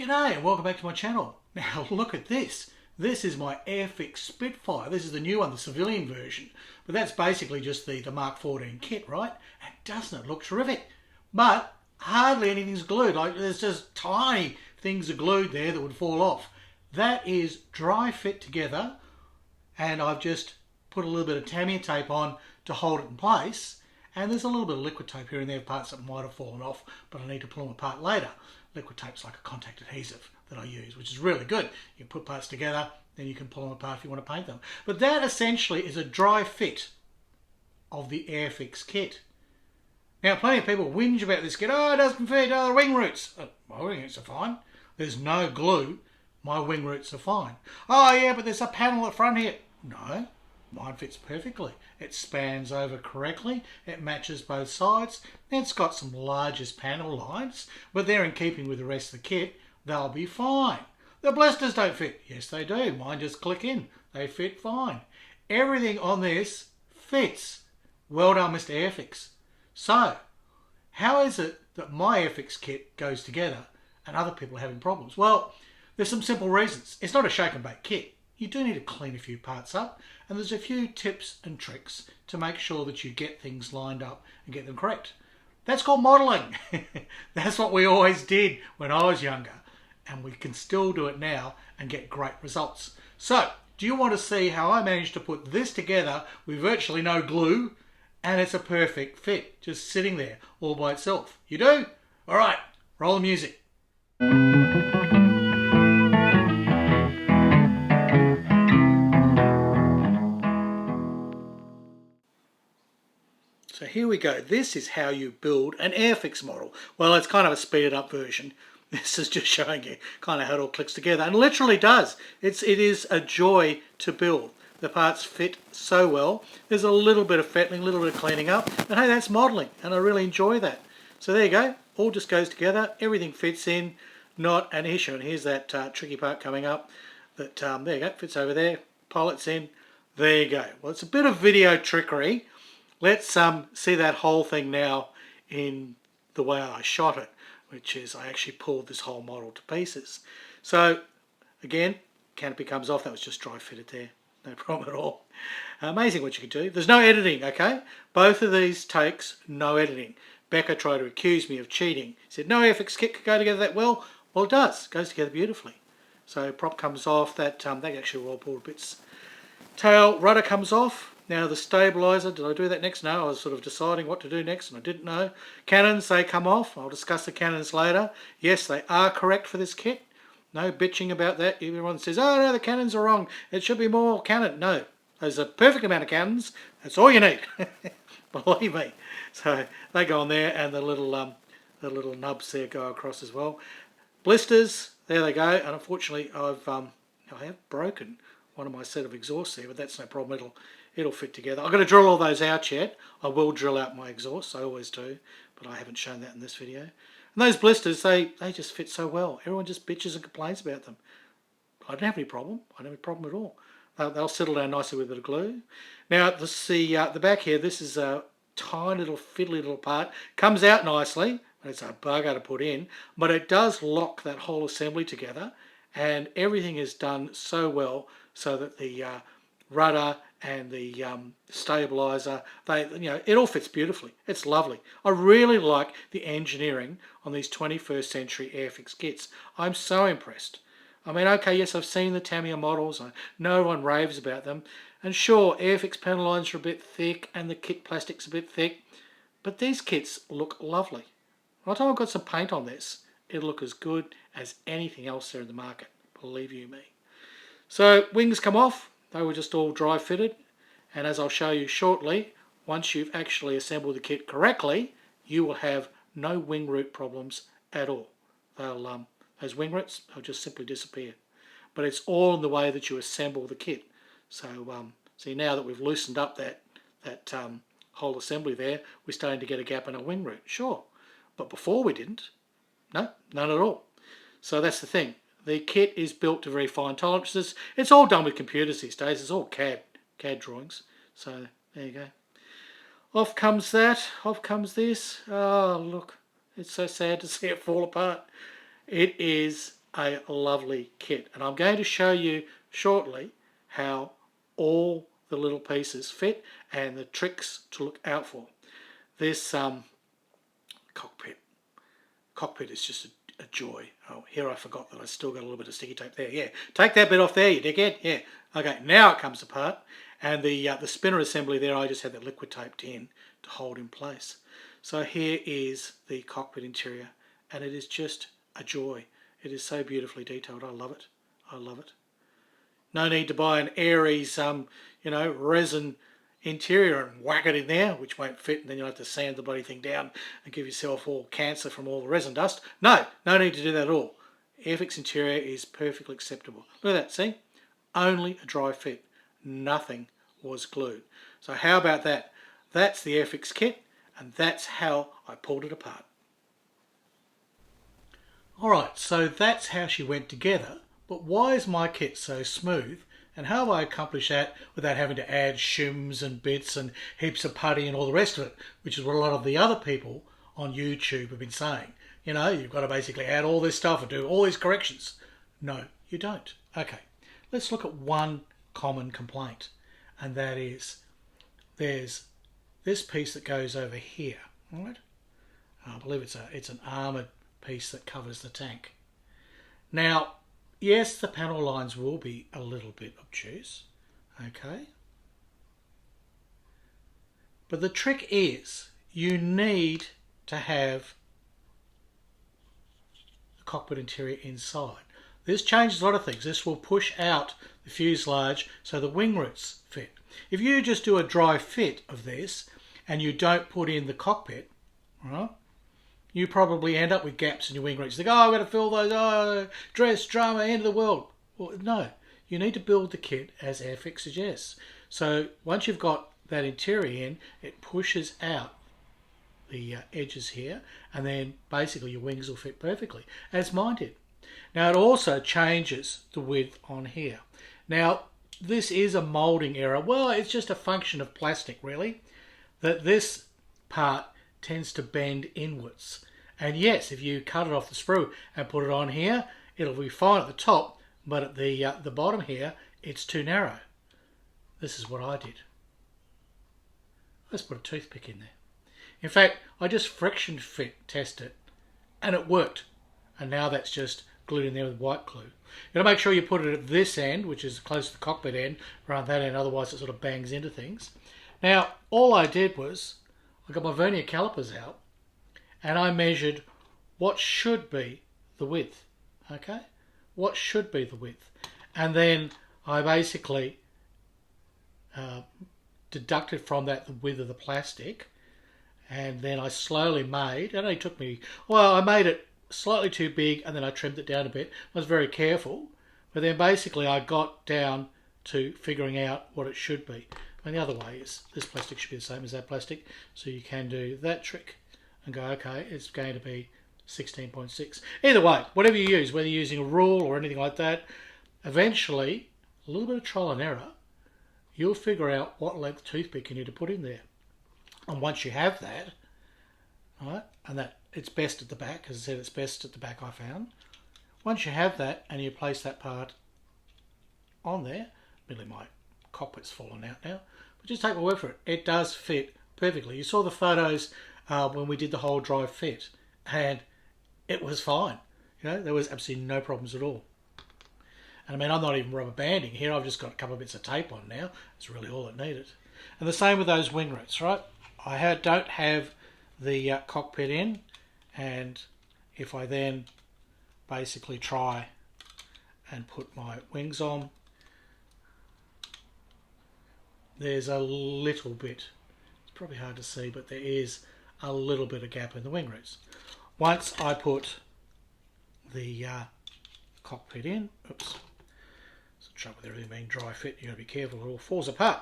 G'day and welcome back to my channel. Now look at this. This is my Airfix Spitfire. This is the new one, the civilian version. But that's basically just the Mk.XIV kit, right? And doesn't it look terrific? But hardly anything's glued. Like there's just tiny things are glued there that would fall off. That is dry fit together, and I've just put a little bit of Tamiya tape on to hold it in place. And there's a little bit of liquid tape here and there, parts that might have fallen off, but I need to pull them apart later. Liquid tape's like a contact adhesive that I use, which is really good. You put parts together, then you can pull them apart if you want to paint them. But that essentially is a dry fit of the Airfix kit. Now, plenty of people whinge about this kit. Oh, it doesn't fit. Oh, the wing roots. Oh, my wing roots are fine. There's no glue. My wing roots are fine. Oh, yeah, but there's a panel at front here. No. Mine fits perfectly. It spans over correctly. It matches both sides. It's got some largest panel lines, but they're in keeping with the rest of the kit. They'll be fine. The blisters don't fit. Yes, they do. Mine just click in. They fit fine. Everything on this fits. Well done, Mr. Airfix. So, how is it that my Airfix kit goes together and other people are having problems? Well, there's some simple reasons. It's not a shake and bake kit. You do need to clean a few parts up, and there's a few tips and tricks to make sure that you get things lined up and get them correct. That's called modelling. That's what we always did when I was younger, and we can still do it now and get great results. So, do you want to see how I managed to put this together with virtually no glue, and it's a perfect fit, just sitting there all by itself? You do? All right, roll the music. So here we go. This is how you build an Airfix model. Well, it's kind of a speeded up version. This is just showing you kind of how it all clicks together, and literally does. It is a joy to build. The parts fit so well. There's a little bit of fettling, a little bit of cleaning up, but hey, that's modelling, and I really enjoy that. So there you go. All just goes together. Everything fits in. Not an issue. And here's that tricky part coming up. That there you go. Fits over there. Pilot's in. There you go. Well, it's a bit of video trickery. Let's see that whole thing now in the way I shot it, which is I actually pulled this whole model to pieces. So again, canopy comes off. That was just dry fitted there. No problem at all. Amazing what you can do. There's no editing, okay? Both of these takes, no editing. Becca tried to accuse me of cheating. He said, no Airfix kit could go together that well. Well, it does. It goes together beautifully. So prop comes off. That actually all pulled bits. Tail rudder comes off. Now the stabilizer, did I do that next? No, I was sort of deciding what to do next and I didn't know. Cannons, they come off. I'll discuss the cannons later. Yes, they are correct for this kit. No bitching about that. Everyone says, oh no, the cannons are wrong. It should be more cannon. No, there's a perfect amount of cannons. That's all you need. Believe me. So they go on there, and the little nubs there go across as well. Blisters, there they go. And unfortunately, I have broken one of my set of exhausts there, but that's no problem. It'll fit together. I'm going to drill all those out yet. I will drill out my exhausts. I always do, but I haven't shown that in this video. And those blisters, they just fit so well. Everyone just bitches and complains about them. I don't have any problem. I don't have any problem at all. They'll settle down nicely with a bit of glue. Now, the back here, this is a tiny little fiddly little part. Comes out nicely, but it's a bugger to put in. But it does lock that whole assembly together, and everything is done so well so that the rudder and the stabilizer, it all fits beautifully. It's lovely. I really like the engineering on these 21st century Airfix kits. I'm so impressed. I mean, okay, yes, I've seen the Tamiya models. I know everyone raves about them. And sure, Airfix panel lines are a bit thick and the kit plastic's a bit thick, but these kits look lovely. By the time I've got some paint on this, it'll look as good as anything else there in the market. Believe you me. So wings come off. They were just all dry fitted, and as I'll show you shortly, once you've actually assembled the kit correctly, you will have no wing root problems at all. Those wing roots, they'll just simply disappear. But it's all in the way that you assemble the kit. So see, now that we've loosened up that whole assembly there, we're starting to get a gap in our wing root. Sure, but before we didn't. No, none at all. So that's the thing. The kit is built to very fine tolerances. It's all done with computers these days. It's all CAD drawings. So there you go. Off comes that. Off comes this. Oh, look. It's so sad to see it fall apart. It is a lovely kit, and I'm going to show you shortly how all the little pieces fit and the tricks to look out for. This cockpit is just a joy. Oh, here I forgot that I still got a little bit of sticky tape there. Yeah, take that bit off there, you dickhead. Yeah, okay, now it comes apart, and the spinner assembly there, I just had that liquid taped in to hold in place. So here is the cockpit interior, and it is just a joy. It is so beautifully detailed. I love it. I love it. No need to buy an Aries, resin interior and whack it in there, which won't fit, and then you'll have to sand the bloody thing down and give yourself all cancer from all the resin dust. No need to do that at all. Airfix interior is perfectly acceptable. Look at that, see? Only a dry fit. Nothing was glued. So how about that? That's the Airfix kit, and that's how I pulled it apart. Alright, so that's how she went together, but why is my kit so smooth, and how have I accomplished that without having to add shims and bits and heaps of putty and all the rest of it, which is what a lot of the other people on YouTube have been saying. You know, you've got to basically add all this stuff and do all these corrections. No, you don't. Okay, let's look at one common complaint, and that is there's this piece that goes over here, all right? I believe it's an armoured piece that covers the tank. Now, yes, the panel lines will be a little bit obtuse, okay? But the trick is you need to have the cockpit interior inside. This changes a lot of things. This will push out the fuselage so the wing roots fit. If you just do a dry fit of this and you don't put in the cockpit, right, you probably end up with gaps in your wing roots. You think, oh, I've got to fill those, oh, dress, drama, end of the world. Well, no, you need to build the kit as Airfix suggests. So once you've got that interior in, it pushes out the edges here, and then basically your wings will fit perfectly, as mine did. Now it also changes the width on here. Now this is a moulding error. Well, it's just a function of plastic, really, that this part tends to bend inwards. And yes, if you cut it off the sprue and put it on here, it'll be fine at the top, but at the bottom here, it's too narrow. This is what I did. Let's put a toothpick in there. In fact, I just friction fit tested, and it worked. And now that's just glued in there with white glue. You've got to make sure you put it at this end, which is close to the cockpit end, rather than that end, otherwise it sort of bangs into things. Now, all I did was I got my vernier calipers out and I measured what should be the width, okay? What should be the width. And then I basically deducted from that the width of the plastic, and then I slowly made, it only took me, well, I made it slightly too big and then I trimmed it down a bit. I was very careful, but then basically I got down to figuring out what it should be. And the other way is this plastic should be the same as that plastic, so you can do that trick and go, okay, it's going to be 16.6. Either way, whatever you use, whether you're using a rule or anything like that, eventually, a little bit of trial and error, you'll figure out what length toothpick you need to put in there. And once you have that, right, and that it's best at the back, as I said, it's best at the back I found. Once you have that and you place that part on there, really my cockpit's fallen out now, but just take my word for it, it does fit perfectly. You saw the photos when we did the whole dry fit, and it was fine. You know, there was absolutely no problems at all. And I mean, I'm not even rubber banding here, I've just got a couple of bits of tape on now. It's really all it needed. And the same with those wing roots, right? I don't have the cockpit in, and if I then basically try and put my wings on, there's a little bit, it's probably hard to see, but there is a little bit of gap in the wing roots. Once I put the cockpit in, oops, it's the trouble with everything being dry fit, you've got to be careful, it all falls apart.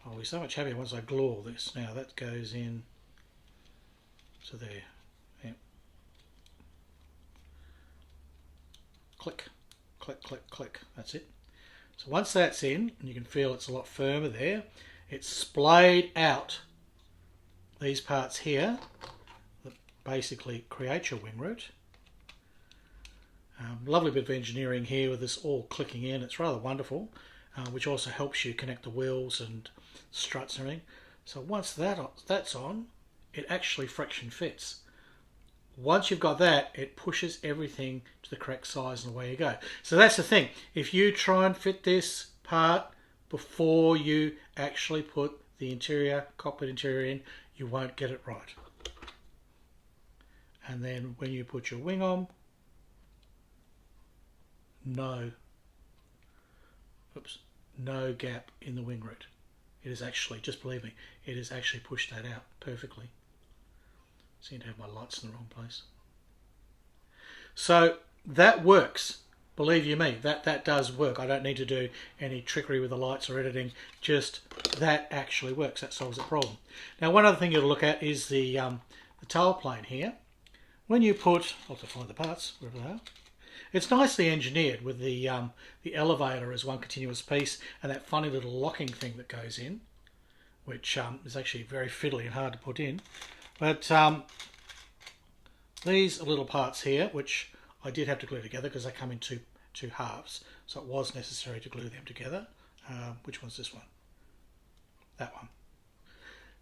I'll be so much happier once I glue all this. Now that goes in to there. Yeah. Click, click, click, click. That's it. So once that's in, and you can feel it's a lot firmer there, it's splayed out these parts here that basically create your wing root. Lovely bit of engineering here with this all clicking in. It's rather wonderful, which also helps you connect the wheels and struts and everything. So once that's on, it actually friction fits. Once you've got that, it pushes everything to the correct size and away you go. So that's the thing. If you try and fit this part before you actually put the interior, cockpit interior in, you won't get it right. And then when you put your wing on, no gap in the wing root. It is actually, just believe me, it has actually pushed that out perfectly. I seem to have my lights in the wrong place. So that works. Believe you me, that does work. I don't need to do any trickery with the lights or editing. Just that actually works. That solves the problem. Now, one other thing you'll look at is the tail plane here. When you put, I'll have to find the parts wherever they are. It's nicely engineered with the elevator as one continuous piece and that funny little locking thing that goes in, which is actually very fiddly and hard to put in. But these little parts here, which I did have to glue together because they come in two halves, so it was necessary to glue them together. Which one's this one? That one.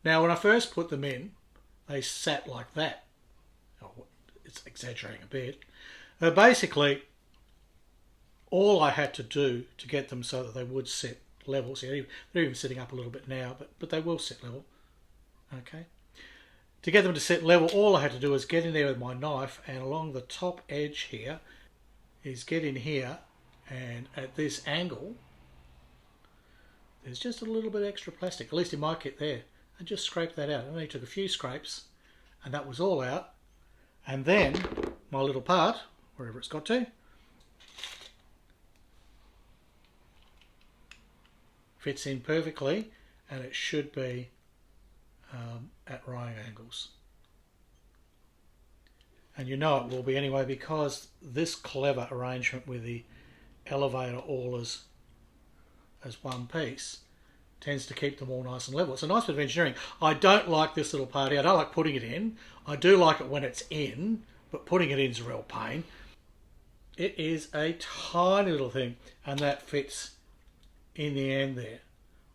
Now, when I first put them in, they sat like that. Oh, it's exaggerating a bit. Basically, all I had to do to get them so that they would sit level, see, they're even sitting up a little bit now, but they will sit level. Okay. To get them to sit level, all I had to do was get in there with my knife, and along the top edge here is get in here, and at this angle, there's just a little bit extra plastic, at least in my kit there, and just scrape that out. I only took a few scrapes, and that was all out. And then my little part, wherever it's got to, fits in perfectly, and it should be at right angles. And you know it will be anyway, because this clever arrangement with the elevator all as one piece tends to keep them all nice and level. It's a nice bit of engineering. I don't like this little part here. I don't like putting it in. I do like it when it's in, but putting it in is a real pain. It is a tiny little thing, and that fits in the end there,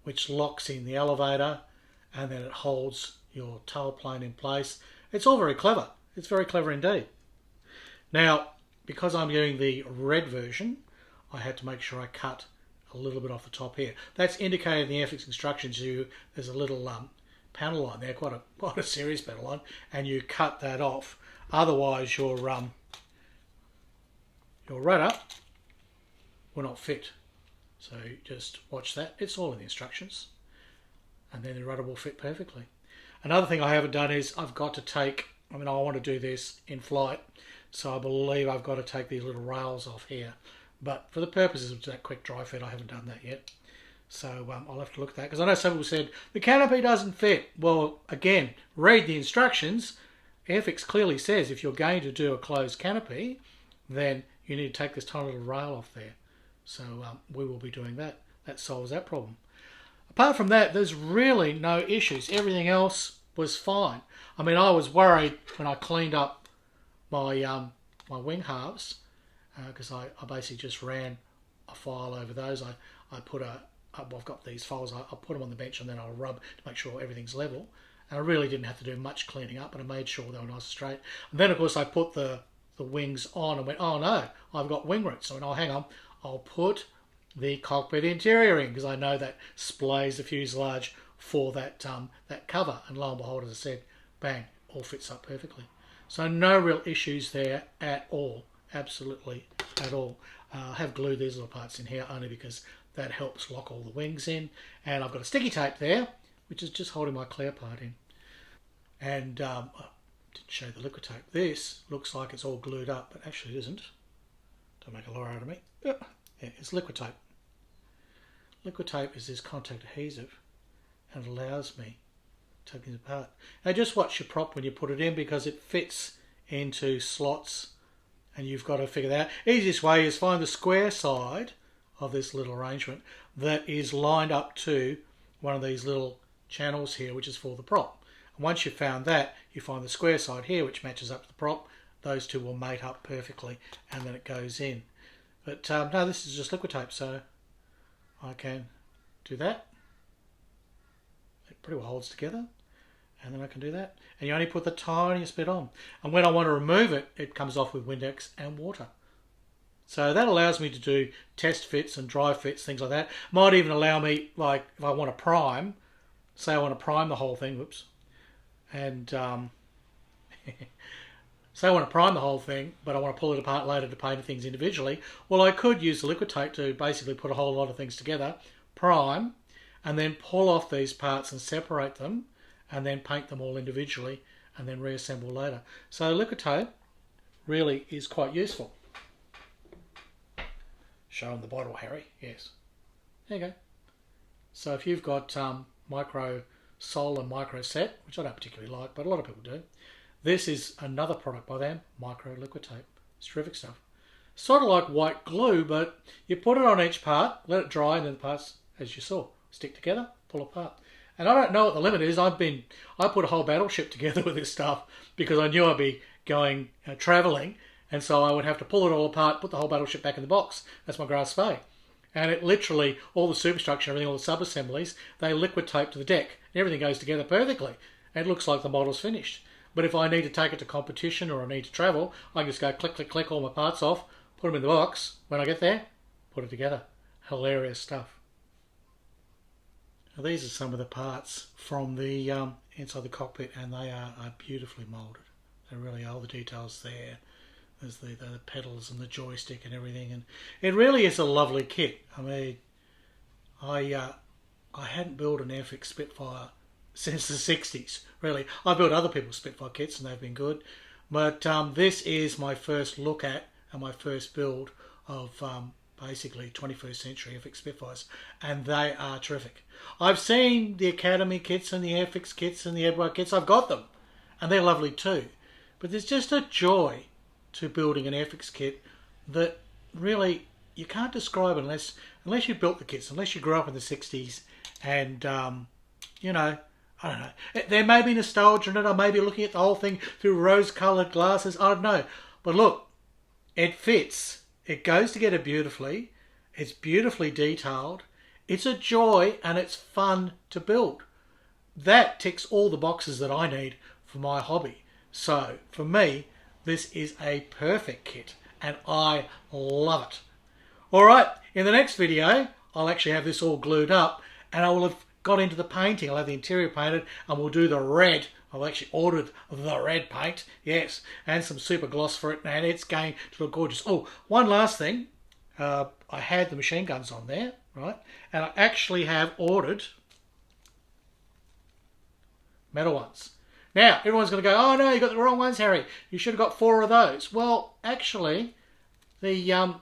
which locks in the elevator, and then it holds your tail plane in place. It's all very clever. It's very clever indeed. Now, because I'm doing the red version, I had to make sure I cut a little bit off the top here. That's indicated in the Airfix instructions. There's a little panel line there, quite a serious panel line, and you cut that off. Otherwise, your rudder will not fit. So just watch that. It's all in the instructions, and then the rudder will fit perfectly. Another thing I haven't done is I've got to take, I want to do this in flight, so I believe I've got to take these little rails off here. But for the purposes of that quick dry fit, I haven't done that yet. So I'll have to look at that, because I know some people said, the canopy doesn't fit. Well, again, read the instructions. Airfix clearly says if you're going to do a closed canopy, then you need to take this tiny little rail off there. So we will be doing that. That solves that problem. Apart from that, there's really no issues. Everything else was fine. I was worried when I cleaned up my my wing halves, because I basically just ran a file over those. I've got these files. I'll put them on the bench, and then I'll rub to make sure everything's level. And I really didn't have to do much cleaning up, but I made sure they were nice and straight. And then, of course, I put the wings on and went, oh no, I've got wing roots. So I went, oh, hang on, I'll put the cockpit interior in, because I know that splays the fuselage for that cover. And lo and behold, as I said, bang, all fits up perfectly. So no real issues there at all. Absolutely at all. I have glued these little parts in here only because that helps lock all the wings in. And I've got a sticky tape there, which is just holding my clear part in. And I didn't show the liquid tape. This looks like it's all glued up, but actually it isn't. Don't make a lawyer out of me. Yeah, it's liquid tape. Liquid tape is this contact adhesive, and it allows me to take these apart. Now just watch your prop when you put it in, because it fits into slots, and you've got to figure that out. Easiest way is find the square side of this little arrangement that is lined up to one of these little channels here, which is for the prop. And once you've found that, you find the square side here, which matches up to the prop, those two will mate up perfectly, and then it goes in. But no, this is just liquid tape, so I can do that. It pretty well holds together, and then I can do that. And you only put the tiniest bit on. And when I want to remove it, it comes off with Windex and water. So that allows me to do test fits and dry fits, things like that. Might even allow me, like, if I want to prime, say I want to prime the whole thing, whoops, and say I want to prime the whole thing, but I want to pull it apart later to paint things individually, well, I could use the liquid tape to basically put a whole lot of things together, prime, and then pull off these parts and separate them, and then paint them all individually, and then reassemble later. So liquid tape really is quite useful. Show them the bottle, Harry. Yes. There you go. So if you've got Micro Sol and Micro Set, which I don't particularly like, but a lot of people do, this is another product by them, Micro Liquid Tape. It's terrific stuff. Sort of like white glue, but you put it on each part, let it dry, and then the parts, as you saw, stick together, pull apart. And I don't know what the limit is. I put a whole battleship together with this stuff because I knew I'd be going travelling, and so I would have to pull it all apart, put the whole battleship back in the box. That's my grass spay. And it literally, all the superstructure, everything, all the sub-assemblies, they liquid tape to the deck. And everything goes together perfectly. And it looks like the model's finished. But if I need to take it to competition or I need to travel, I can just go click, click, click all my parts off, put them in the box. When I get there, put it together. Hilarious stuff. Now, these are some of the parts from the inside the cockpit, and they are beautifully moulded. They really are. All the details there. There's the pedals and the joystick and everything, and it really is a lovely kit. I mean, I hadn't built an Airfix Spitfire since the 60s, really. I built other people's Spitfire kits and they've been good, but this is my first look at and my first build of basically 21st century Airfix Spitfires, and they are terrific. I've seen the Academy kits and the Airfix kits and the Edward kits. I've got them, and they're lovely too, but there's just a joy to building an Airfix kit that really you can't describe unless you built the kits, unless you grew up in the 60s and you know, I don't know, there may be nostalgia in it. I may be looking at the whole thing through rose-coloured glasses, I don't know, but look, it fits, it goes together beautifully, it's beautifully detailed, it's a joy, and it's fun to build. That ticks all the boxes that I need for my hobby. So for me, this is a perfect kit, and I love it. Alright, in the next video, I'll actually have this all glued up, and I will have got into the painting. I'll have the interior painted, and we'll do the red. I've actually ordered the red paint, yes, and some super gloss for it, and it's going to look gorgeous. Oh, one last thing. I had the machine guns on there, right, and I actually have ordered metal ones. Now, everyone's going to go, oh no, you got the wrong ones, Harry. You should have got 4 of those. Well, actually, the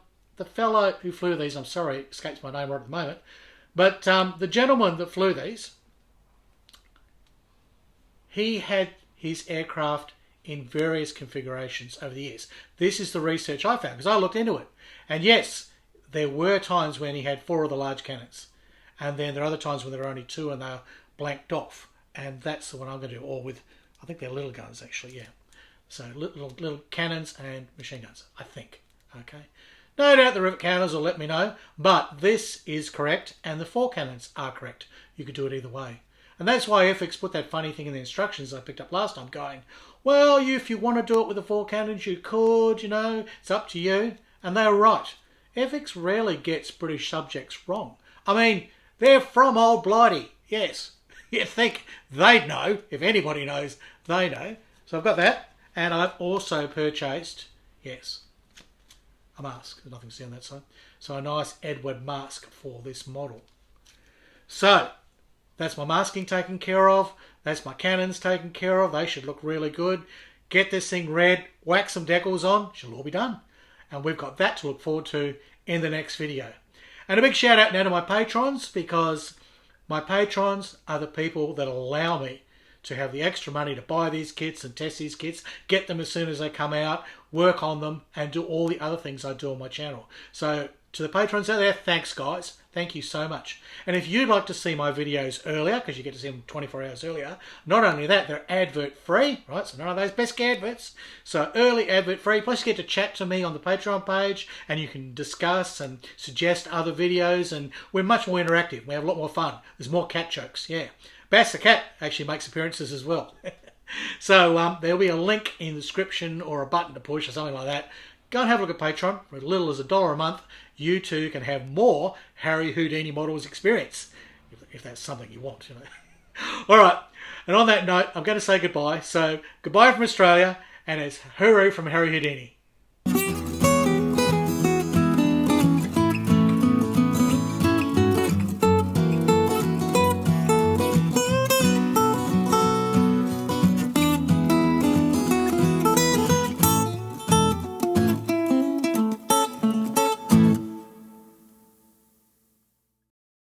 fellow who flew these, I'm sorry, it escapes my name right at the moment, but the gentleman that flew these, he had his aircraft in various configurations over the years. This is the research I found, because I looked into it. And yes, there were times when he had 4 of the large cannons. And then there are other times when there are only 2 and they're blanked off. And that's the one I'm going to do, or with, I think they're little guns actually, yeah. So little cannons and machine guns, I think, okay. No doubt the rivet counters will let me know, but this is correct and the 4 cannons are correct. You could do it either way. And that's why Airfix put that funny thing in the instructions I picked up last time going, well, if you want to do it with the 4 cannons, you could, you know, it's up to you. And they were right. Airfix rarely gets British subjects wrong. I mean, they're from old Blighty, yes. You'd think they'd know. If anybody knows, they know. So I've got that. And I've also purchased, yes, a mask. There's nothing to see on that side. So a nice Edward mask for this model. So that's my masking taken care of. That's my cannons taken care of. They should look really good. Get this thing red. Whack some decals on. Should all be done. And we've got that to look forward to in the next video. And a big shout out now to my patrons, because my patrons are the people that allow me to have the extra money to buy these kits and test these kits, get them as soon as they come out, work on them, and do all the other things I do on my channel. So to the patrons out there, thanks guys. Thank you so much. And if you'd like to see my videos earlier, because you get to see them 24 hours earlier, not only that, they're advert free, right? So none of those pesky adverts. So early advert free, plus you get to chat to me on the Patreon page, and you can discuss and suggest other videos, and we're much more interactive. We have a lot more fun. There's more cat jokes, yeah. Bass the cat actually makes appearances as well. So there'll be a link in the description or a button to push or something like that. Go and have a look at Patreon. For as little as $1 a month, you too can have more Harry Houdini models experience, if that's something you want, you know. All right, and on that note, I'm going to say goodbye. So goodbye from Australia, and it's hooroo from Harry Houdini.